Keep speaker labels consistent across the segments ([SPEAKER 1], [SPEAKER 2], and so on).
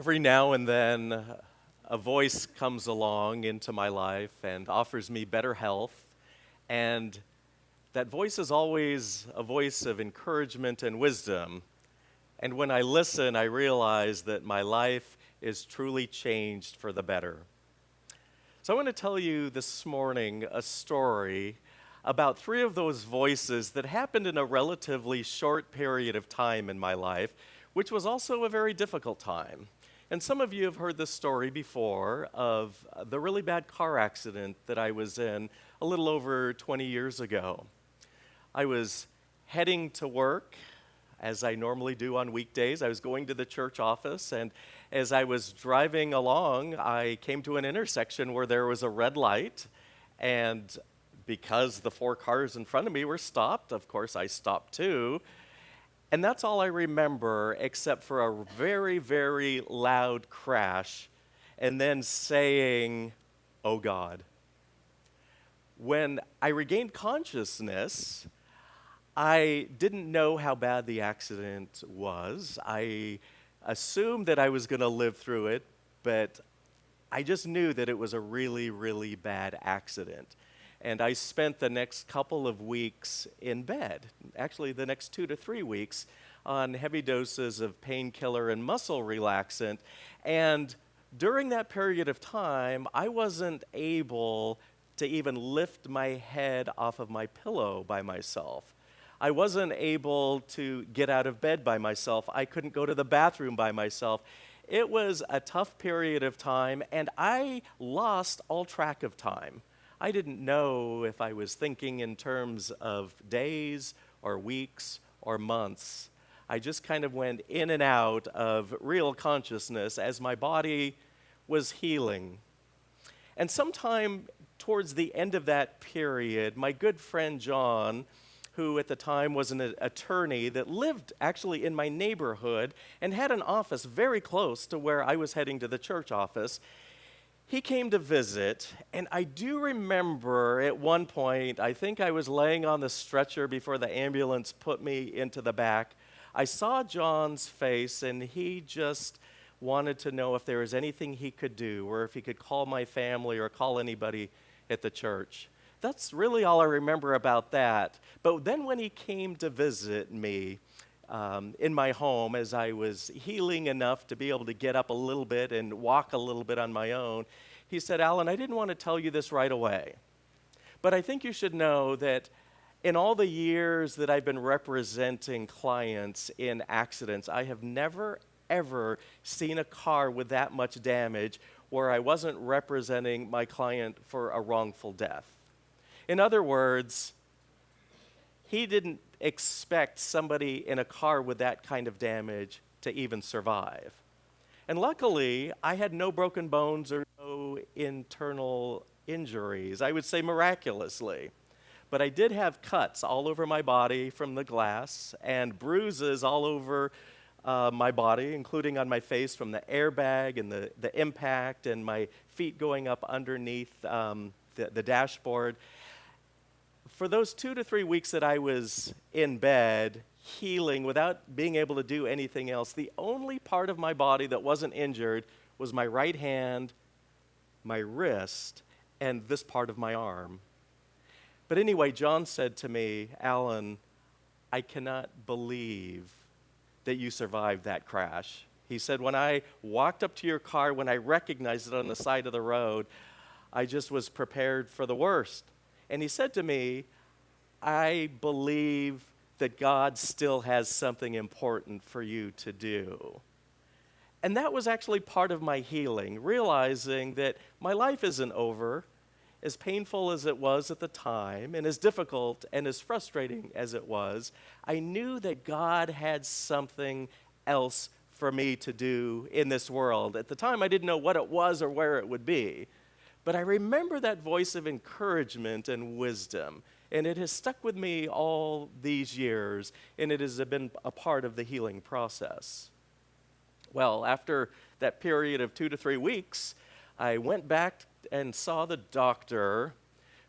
[SPEAKER 1] Every now and then, a voice comes along into my life and offers me better health, and that voice is always a voice of encouragement and wisdom. And when I listen, I realize that my life is truly changed for the better. So I want to tell you this morning a story about three of those voices that happened in a relatively short period of time in my life, which was also a very difficult time. And some of you have heard this story before of the really bad car accident that I was in a little over 20 years ago. I was heading to work, as I normally do on weekdays. I was going to the church office, and as I was driving along, I came to an intersection where there was a red light, and because the four cars in front of me were stopped, of course I stopped too. And that's all I remember, except for a very, very loud crash, and then saying, "Oh God." When I regained consciousness, I didn't know how bad the accident was. I assumed that I was going to live through it, but I just knew that it was a really, really bad accident. And I spent the next couple of weeks in bed, actually the next 2 to 3 weeks, on heavy doses of painkiller and muscle relaxant. And during that period of time, I wasn't able to even lift my head off of my pillow by myself. I wasn't able to get out of bed by myself. I couldn't go to the bathroom by myself. It was a tough period of time, and I lost all track of time. I didn't know if I was thinking in terms of days or weeks or months. I just kind of went in and out of real consciousness as my body was healing. And sometime towards the end of that period, my good friend John, who at the time was an attorney that lived actually in my neighborhood and had an office very close to where I was heading to the church office, he came to visit, and I do remember at one point, I think I was laying on the stretcher before the ambulance put me into the back. I saw John's face, and he just wanted to know if there was anything he could do, or if he could call my family or call anybody at the church. That's really all I remember about that. But then when he came to visit me, in my home as I was healing enough to be able to get up a little bit and walk a little bit on my own, he said, "Alan, I didn't want to tell you this right away, but I think you should know that in all the years that I've been representing clients in accidents, I have never, ever seen a car with that much damage where I wasn't representing my client for a wrongful death." In other words, he didn't expect somebody in a car with that kind of damage to even survive. And luckily, I had no broken bones or no internal injuries. I would say miraculously. But I did have cuts all over my body from the glass and bruises all over my body, including on my face from the airbag and the impact and my feet going up underneath the dashboard. For those 2 to 3 weeks that I was in bed, healing without being able to do anything else, the only part of my body that wasn't injured was my right hand, my wrist, and this part of my arm. But anyway, John said to me, "Alan, I cannot believe that you survived that crash." He said, "When I walked up to your car, when I recognized it on the side of the road, I just was prepared for the worst." And he said to me, "I believe that God still has something important for you to do." And that was actually part of my healing, realizing that my life isn't over, as painful as it was at the time, and as difficult and as frustrating as it was. I knew that God had something else for me to do in this world. At the time, I didn't know what it was or where it would be. But I remember that voice of encouragement and wisdom, and it has stuck with me all these years, and it has been a part of the healing process. Well, after that period of 2 to 3 weeks, I went back and saw the doctor,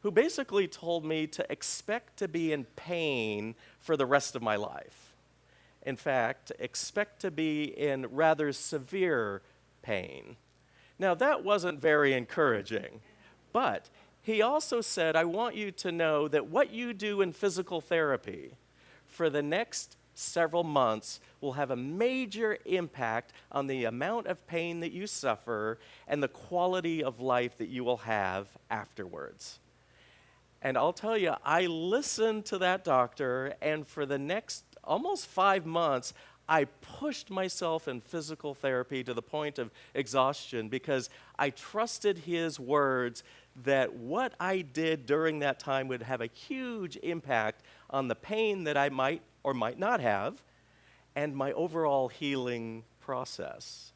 [SPEAKER 1] who basically told me to expect to be in pain for the rest of my life. In fact, expect to be in rather severe pain. Now, that wasn't very encouraging, but he also said, I want you to know that what you do in physical therapy for the next several months will have a major impact on the amount of pain that you suffer and the quality of life that you will have afterwards. And I'll tell you, I listened to that doctor, and for the next almost 5 months, I pushed myself in physical therapy to the point of exhaustion because I trusted his words that what I did during that time would have a huge impact on the pain that I might or might not have and my overall healing process.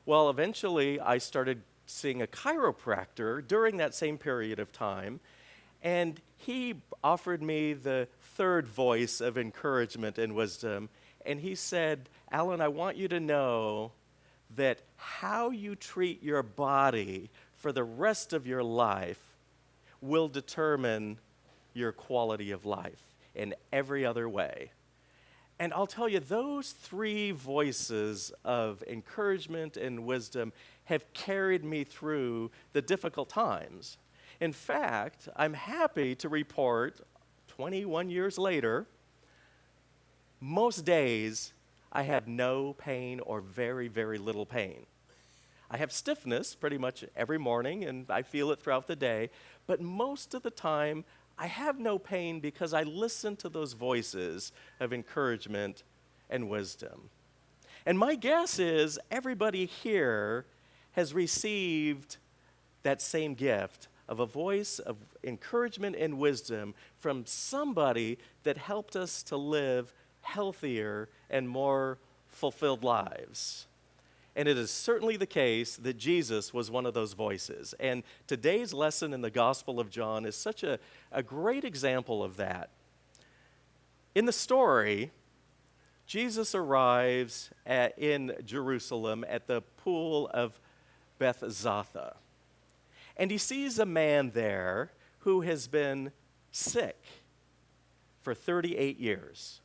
[SPEAKER 1] Well, eventually, I started seeing a chiropractor during that same period of time, and he offered me the third voice of encouragement and wisdom. And he said, Alan, I want you to know that how you treat your body for the rest of your life will determine your quality of life in every other way. And I'll tell you, those three voices of encouragement and wisdom have carried me through the difficult times. In fact, I'm happy to report 21 years later, most days I have no pain or very, very little pain. I have stiffness pretty much every morning, and I feel it throughout the day, but most of the time I have no pain because I listen to those voices of encouragement and wisdom. And my guess is everybody here has received that same gift of a voice of encouragement and wisdom from somebody that helped us to live healthier and more fulfilled lives. And it is certainly the case that Jesus was one of those voices. And today's lesson in the Gospel of John is such a great example of that. In the story, Jesus arrives in Jerusalem at the pool of Bethzatha. And he sees a man there who has been sick for 38 years.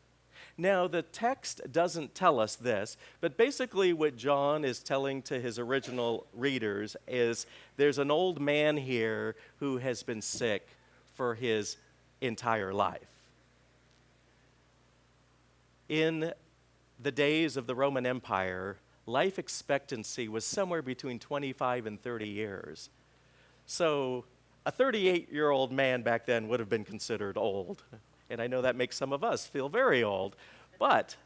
[SPEAKER 1] Now, the text doesn't tell us this, but basically what John is telling to his original readers is there's an old man here who has been sick for his entire life. In the days of the Roman Empire, life expectancy was somewhere between 25 and 30 years. So a 38-year-old man back then would have been considered old. And I know that makes some of us feel very old. But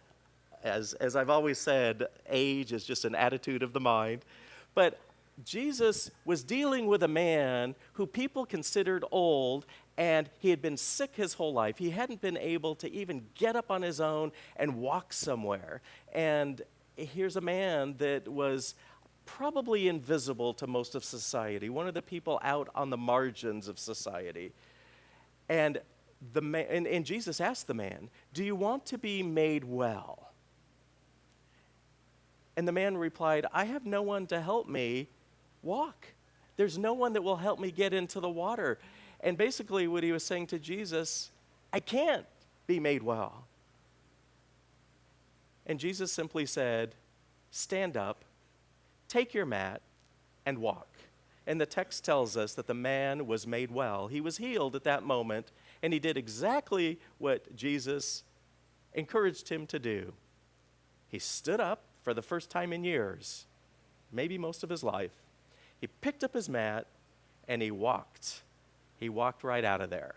[SPEAKER 1] as I've always said, age is just an attitude of the mind. But Jesus was dealing with a man who people considered old, and he had been sick his whole life. He hadn't been able to even get up on his own and walk somewhere. And here's a man that was probably invisible to most of society, one of the people out on the margins of society. And Jesus asked the man, "Do you want to be made well?" And the man replied, "I have no one to help me walk. There's no one that will help me get into the water." And basically what he was saying to Jesus, I can't be made well. And Jesus simply said, "Stand up, take your mat, and walk." And the text tells us that the man was made well. He was healed at that moment, and he did exactly what Jesus encouraged him to do. He stood up for the first time in years, maybe most of his life. He picked up his mat, and he walked. He walked right out of there.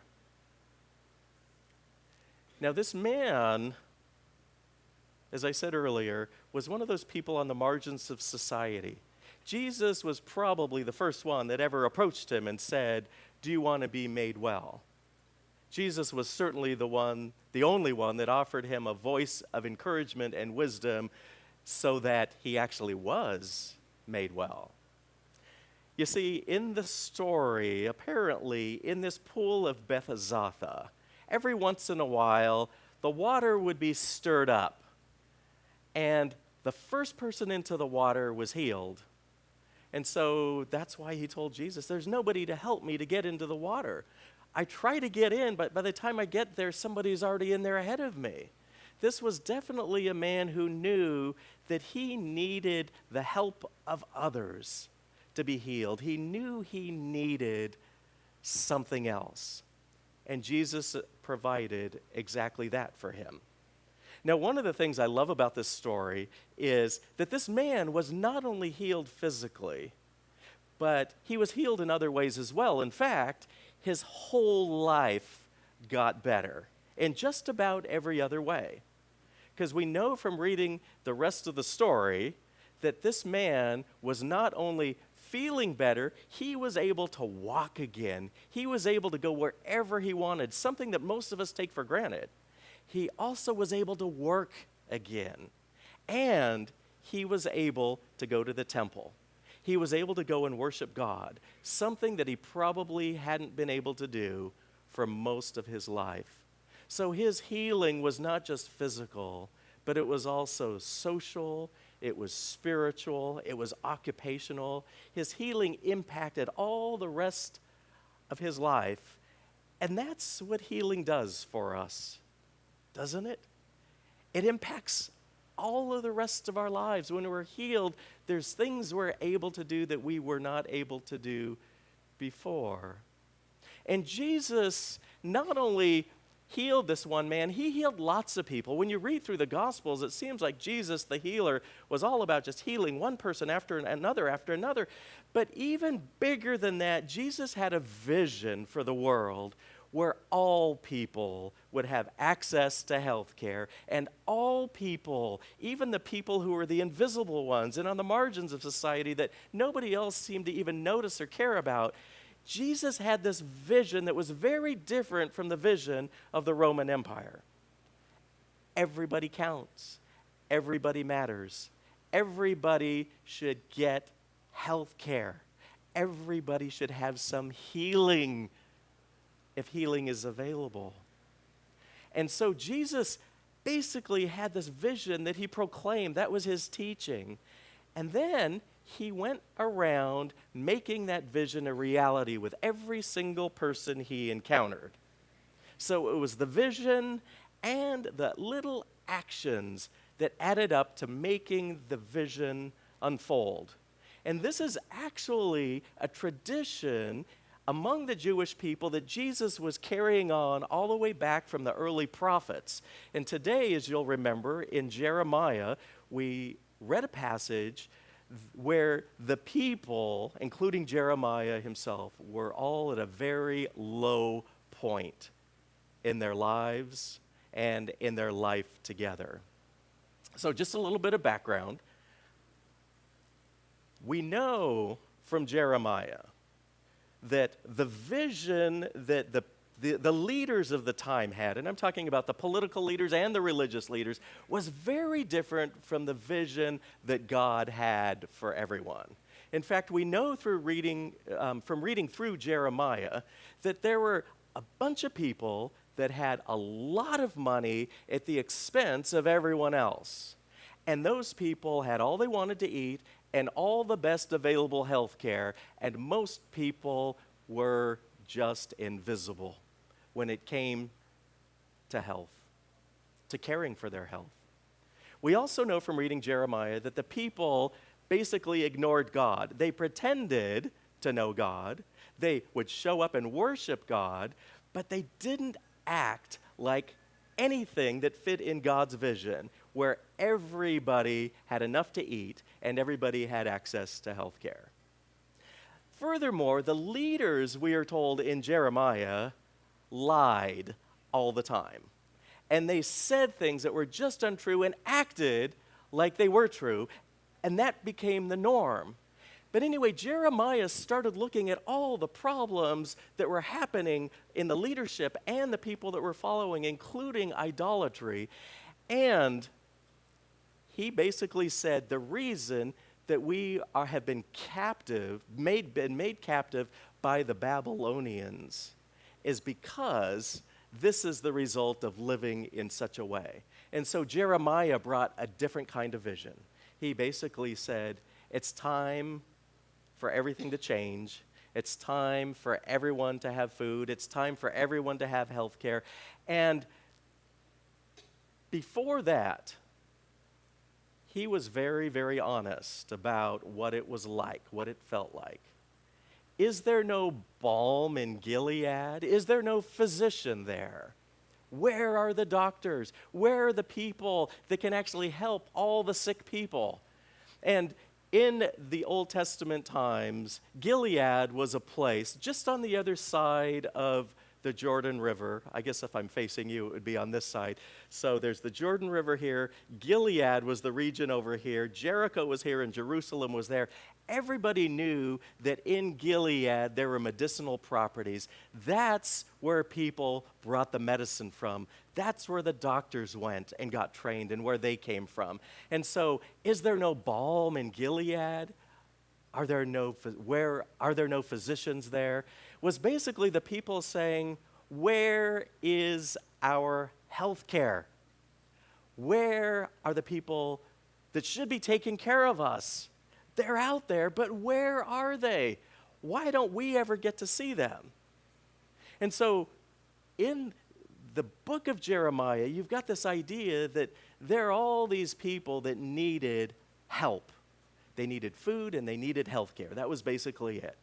[SPEAKER 1] Now, this man, as I said earlier, was one of those people on the margins of society. Jesus was probably the first one that ever approached him and said, "Do you want to be made well?" Jesus was certainly the only one that offered him a voice of encouragement and wisdom so that he actually was made well. You see, in the story, apparently, in this pool of Bethzatha, every once in a while, the water would be stirred up, and the first person into the water was healed. And so that's why he told Jesus, "There's nobody to help me to get into the water. I try to get in, but by the time I get there, somebody's already in there ahead of me." This was definitely a man who knew that he needed the help of others to be healed. He knew he needed something else. And Jesus provided exactly that for him. Now, one of the things I love about this story is that this man was not only healed physically, but he was healed in other ways as well. In fact, his whole life got better in just about every other way. Because we know from reading the rest of the story that this man was not only feeling better, he was able to walk again. He was able to go wherever he wanted, something that most of us take for granted. He also was able to work again. And he was able to go to the temple. He was able to go and worship God, something that he probably hadn't been able to do for most of his life. So his healing was not just physical, but it was also social, it was spiritual, it was occupational. His healing impacted all the rest of his life. And that's what healing does for us, doesn't it? It impacts all of the rest of our lives. When we're healed, there's things we're able to do that we were not able to do before. And Jesus not only healed this one man, he healed lots of people. When you read through the Gospels, it seems like Jesus, the healer, was all about just healing one person after another. But even bigger than that, Jesus had a vision for the world where all people would have access to health care, and all people, even the people who were the invisible ones and on the margins of society that nobody else seemed to even notice or care about, Jesus had this vision that was very different from the vision of the Roman Empire. Everybody counts. Everybody matters. Everybody should get health care. Everybody should have some healing if healing is available. And so Jesus basically had this vision that he proclaimed. That was his teaching. And then he went around making that vision a reality with every single person he encountered. So it was the vision and the little actions that added up to making the vision unfold. And this is actually a tradition among the Jewish people that Jesus was carrying on all the way back from the early prophets. And today, as you'll remember, in Jeremiah, we read a passage where the people, including Jeremiah himself, were all at a very low point in their lives and in their life together. So just a little bit of background. We know from Jeremiah that the vision that the leaders of the time had, and I'm talking about the political leaders and the religious leaders, was very different from the vision that God had for everyone. In fact, we know through reading through Jeremiah that there were a bunch of people that had a lot of money at the expense of everyone else. And those people had all they wanted to eat and all the best available health care, and most people were just invisible when it came to health, to caring for their health. We also know from reading Jeremiah that the people basically ignored God. They pretended to know God. They would show up and worship God, but they didn't act like anything that fit in God's vision, where everybody had enough to eat and everybody had access to health care. Furthermore, the leaders, we are told in Jeremiah, lied all the time. And they said things that were just untrue and acted like they were true, and that became the norm. But anyway, Jeremiah started looking at all the problems that were happening in the leadership and the people that were following, including idolatry. And he basically said the reason that we have been made captive by the Babylonians is because this is the result of living in such a way. And so Jeremiah brought a different kind of vision. He basically said, it's time for everything to change. It's time for everyone to have food. It's time for everyone to have health care. And Before that, he was very, very honest about what it was like, what it felt like. Is there no balm in Gilead? Is there no physician there? Where are the doctors? Where are the people that can actually help all the sick people? And in the Old Testament times, Gilead was a place just on the other side of the Jordan River. I guess if I'm facing you, it would be on this side. So there's the Jordan River here. Gilead was the region over here. Jericho was here, and Jerusalem was there. Everybody knew that in Gilead there were medicinal properties. That's where people brought the medicine from. That's where the doctors went and got trained and where they came from. And so, is there no balm in Gilead? Are there no physicians there? Was basically the people saying, where is our health care? Where are the people that should be taking care of us? They're out there, but where are they? Why don't we ever get to see them? And so in the book of Jeremiah, you've got this idea that there are all these people that needed help. They needed food and they needed health care. That was basically it.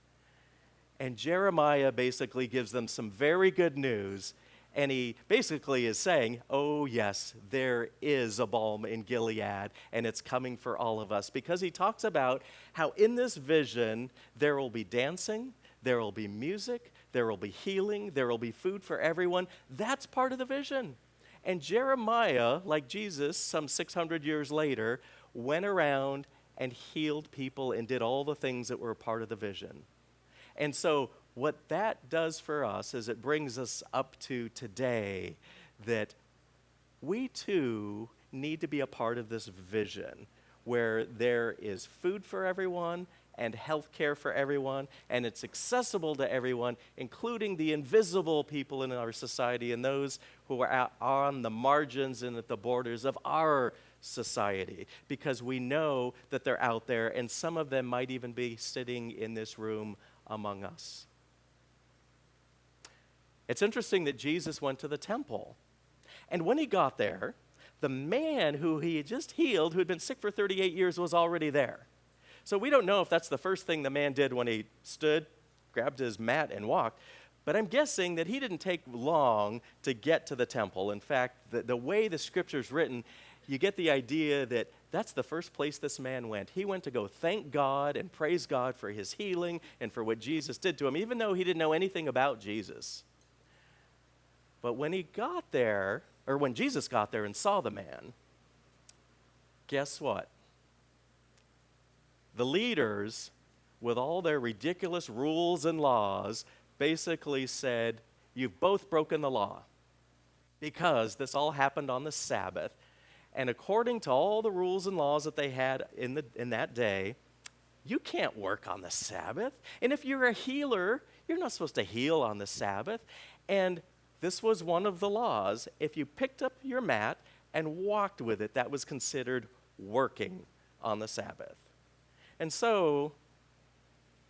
[SPEAKER 1] And Jeremiah basically gives them some very good news. And he basically is saying, oh, yes, there is a balm in Gilead, and it's coming for all of us. Because he talks about how in this vision, there will be dancing, there will be music, there will be healing, there will be food for everyone. That's part of the vision. And Jeremiah, like Jesus, some 600 years later, went around and healed people and did all the things that were part of the vision. And so what that does for us is it brings us up to today that we too need to be a part of this vision where there is food for everyone and health care for everyone, and it's accessible to everyone, including the invisible people in our society and those who are out on the margins and at the borders of our society, because we know that they're out there, and some of them might even be sitting in this room among us. It's interesting that Jesus went to the temple, and when he got there, the man who he had just healed, who had been sick for 38 years, was already there. So we don't know if that's the first thing the man did when he stood, grabbed his mat, and walked. But I'm guessing that he didn't take long to get to the temple. In fact, the way the scripture's written, you get the idea that that's the first place this man went. He went to go thank God and praise God for his healing and for what Jesus did to him, even though he didn't know anything about Jesus. But when he got there, or when Jesus got there and saw the man, guess what? The leaders, with all their ridiculous rules and laws, basically said, you've both broken the law, because this all happened on the Sabbath. And according to all the rules and laws that they had in that day, you can't work on the Sabbath. And if you're a healer, you're not supposed to heal on the Sabbath. And this was one of the laws. If you picked up your mat and walked with it, that was considered working on the Sabbath. And so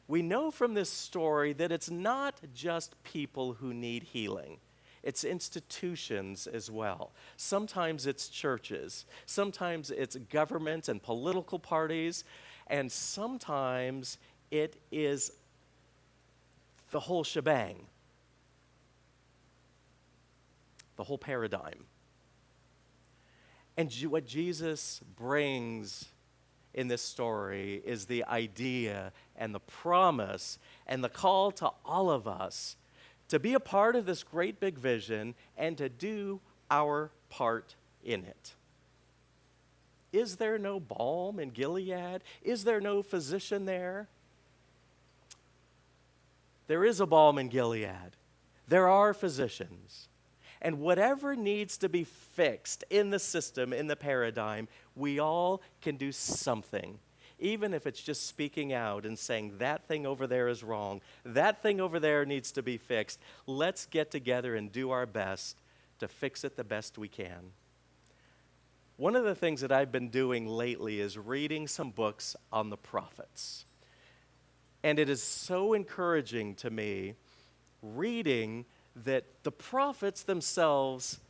[SPEAKER 1] we know from this story that it's not just people who need healing. It's institutions as well. Sometimes it's churches. Sometimes it's government and political parties. And sometimes it is the whole shebang, the whole paradigm. And what Jesus brings in this story is the idea and the promise and the call to all of us to be a part of this great big vision and to do our part in it. Is there no balm in Gilead? Is there no physician there? There is a balm in Gilead. There are physicians. And whatever needs to be fixed in the system, in the paradigm, we all can do something. Even if it's just speaking out and saying, that thing over there is wrong, that thing over there needs to be fixed. Let's get together and do our best to fix it the best we can. One of the things that I've been doing lately is reading some books on the prophets. And it is so encouraging to me reading that the prophets themselves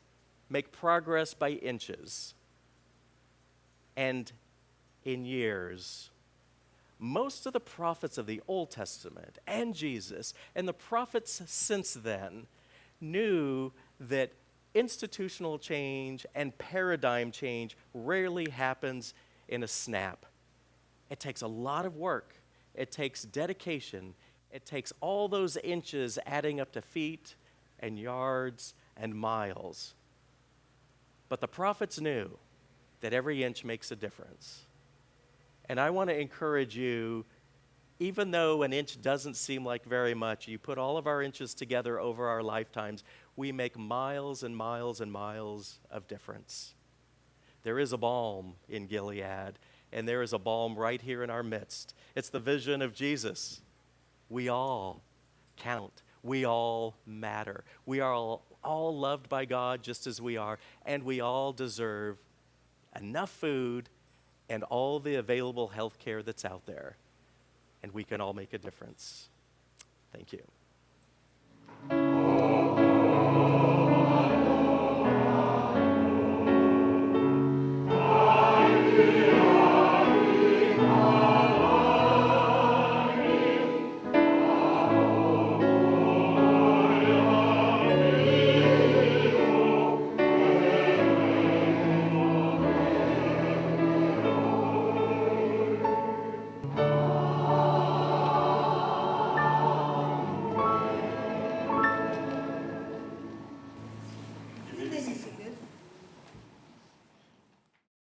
[SPEAKER 1] make progress by inches. And in years, most of the prophets of the Old Testament and Jesus and the prophets since then knew that institutional change and paradigm change rarely happens in a snap. It takes a lot of work. It takes dedication. It takes all those inches adding up to feet and yards and miles. But the prophets knew that every inch makes a difference. And I want to encourage you, even though an inch doesn't seem like very much, you put all of our inches together over our lifetimes, we make miles and miles and miles of difference. There is a balm in Gilead, and there is a balm right here in our midst. It's the vision of Jesus. We all count. We all matter. We are all loved by God just as we are, and we all deserve enough food and all the available health care that's out there. And we can all make a difference. Thank you.